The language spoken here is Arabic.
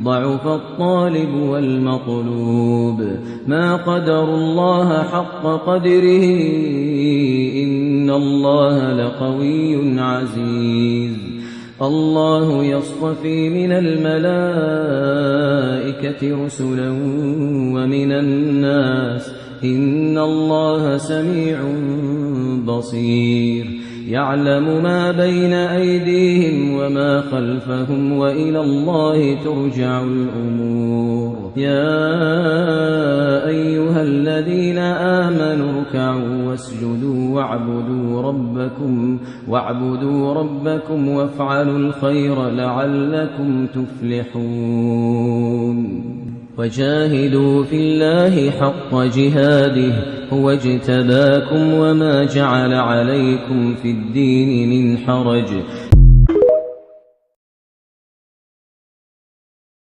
ضعف الطالب والمطلوب ما قدروا الله حق قدره إن الله لقوي عزيز الله يصطفي من الملائكة رسلا ومن الناس إن الله سميع بصير يعلم ما بين أيديهم وما خلفهم وإلى الله ترجع الأمور يا أيها الذين آمنوا اركعوا واسجدوا واعبدوا ربكم وافعلوا الخير لعلكم تفلحون وجاهدوا في الله حق جهاده هو اجتباكم وما جعل عليكم في الدين من حرج